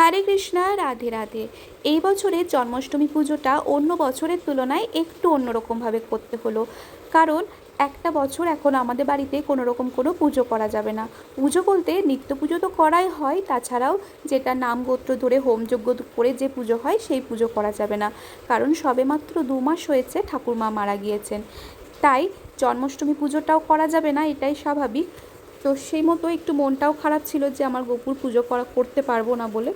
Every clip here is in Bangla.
হরে কৃষ্ণা, রাধে রাধে। এই বছরের জন্মাষ্টমী পুজোটা অন্য বছরের তুলনায় একটু অন্যরকমভাবে করতে হলো, কারণ একটা বছর এখন আমাদের বাড়িতে কোনো রকম কোনো পুজো করা যাবে না। পুজো বলতে নিত্য পুজো তো করাই হয়, তাছাড়াও যেটা নাম গোত্র ধরে হোমযজ্ঞ করে যে পুজো হয় সেই পুজো করা যাবে না, কারণ সবেমাত্র 2 মাস হয়েছে ঠাকুরমা মারা গিয়েছেন। তাই জন্মাষ্টমী পুজোটাও করা যাবে না, এটাই স্বাভাবিক। তো সেই মতো একটু মনটাও খারাপ ছিল যে আমার গোপুর পুজো করতে পারবো না বলে।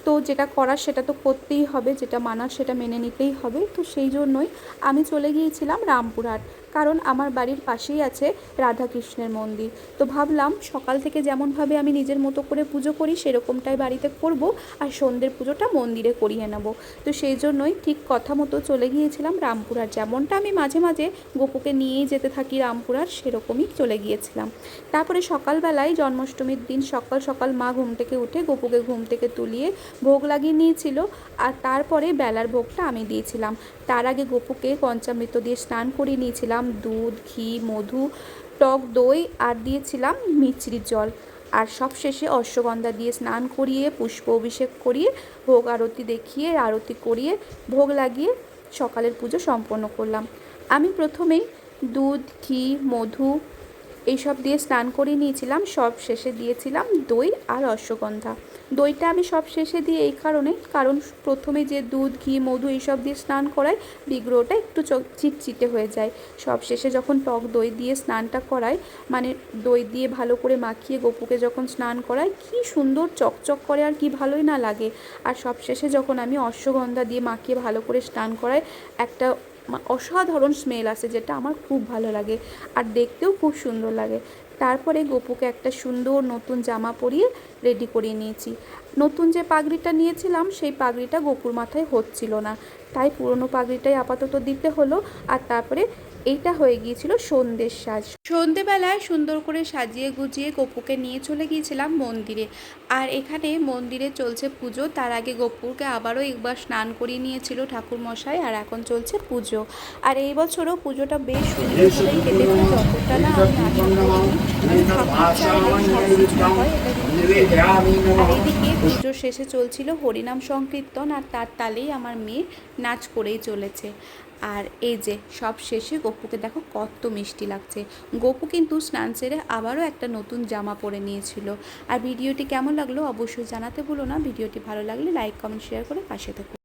তো যেটা করার সেটা তো করতেই হবে, যেটা মানার সেটা মেনে নিতেই হবে। তো সেই জন্যই আমি চলে গিয়েছিলাম রামপুরহাট, কারণ আমার বাড়ির পাশেই আছে রাধাকৃষ্ণের মন্দির। তো ভাবলাম সকাল থেকে যেমনভাবে আমি নিজের মতো করে পুজো করি সেরকমটাই বাড়িতে করব, আর সন্ধ্যের পুজোটা মন্দিরে করিয়ে নেব। তো সেই জন্যই ঠিক কথা মতো চলে গিয়েছিলাম রামপুরহাট। যেমনটা আমি মাঝে মাঝে গোপুকে নিয়েই যেতে থাকি রামপুরহাট, সেরকমই চলে গিয়েছিলাম। তারপরে সকালবেলায় জন্মাষ্টমীর দিন সকাল সকাল মা ঘুম থেকে উঠে গোপুকে ঘুম থেকে তুলিয়ে ভোগ লাগিয়ে নিয়েছিল, আর তারপরে বেলার ভোগটা আমি দিয়েছিলাম। তার আগে গোপুকে পঞ্চামৃত দিয়ে স্নান করিয়ে নিয়েছিলাম, দুধ, ঘি, মধু, টক দই আর দিয়েছিলাম মিছরির জল। আর সবশেষে অশ্বগন্ধা দিয়ে স্নান করিয়ে পুষ্প অভিষেক করিয়ে ভোগ আরতি দেখিয়ে আরতি করিয়ে ভোগ লাগিয়ে সকালের পুজো সম্পন্ন করলাম। আমি প্রথমেই দুধ, ঘি, মধু এইসব দিয়ে স্নান করিয়ে নিয়েছিলাম, সব শেষে দিয়েছিলাম দই আর অশ্বগন্ধা। দইটা আমি সব শেষে দিই এই কারণে, কারণ প্রথমে যে দুধ, ঘি, মধু এইসব দিয়ে স্নান করাই বিগ্রহটা একটু চিটচিটে হয়ে যায়। সব শেষে যখন টক দই দিয়ে স্নানটা করায়, মানে দই দিয়ে ভালো করে মাখিয়ে গোপুকে যখন স্নান করায়, কি সুন্দর চকচক করে আর কি ভালোই না লাগে। আর সব শেষে যখন আমি অশ্বগন্ধা দিয়ে মাখিয়ে ভালো করে স্নান করাই, একটা অসাধারণ স্মেল আসে, যেটা আমার খুব ভালো লাগে আর দেখতেও খুব সুন্দর লাগে। তারপরে গোপুকে একটা সুন্দর নতুন জামা পরিয়ে রেডি করিয়ে নিয়েছি। নতুন যে পাগড়িটা নিয়েছিলাম সেই পাগড়িটা গোপুর মাথায় হচ্ছিল না, তাই পুরনো পাগড়িটাই আপাতত দিতে হলো। আর তারপরে এইটা হয়ে গিয়েছিল সন্ধ্যের সাজ। সন্ধেবেলায় সুন্দর করে সাজিয়ে গুজিয়ে গোপুকে নিয়ে চলে গিয়েছিলাম মন্দিরে। আর এখানে মন্দিরে চলছে পুজো, তার আগে গোপুকে আবারও একবার স্নান করিয়ে নিয়েছিল ঠাকুরমশাই, আর এখন চলছে পুজো। আর এই বছরও পুজোটা বেশ সুন্দরভাবেই কেটেছে, যতটা না আমি আশা করিনি। ঠাকুর চাইলে সব কিছু হয়, এটা কিন্তু। আর এদিকে পুজোর শেষে চলছিল হরিনাম সংকীর্তন, আর তার তালেই আমার মেয়ে নাচ করেই চলেছে। আর এই যে সব শেষে গোপুকে দেখো কত মিষ্টি লাগছে। গোপু কিন্তু স্নান সেরে আবারও একটা নতুন জামা পরে নিয়েছিল। আর ভিডিওটি কেমন লাগলো অবশ্যই জানাতে ভুলো না। ভিডিওটি ভালো লাগলে লাইক, কমেন্ট, শেয়ার করে পাশে থাকো।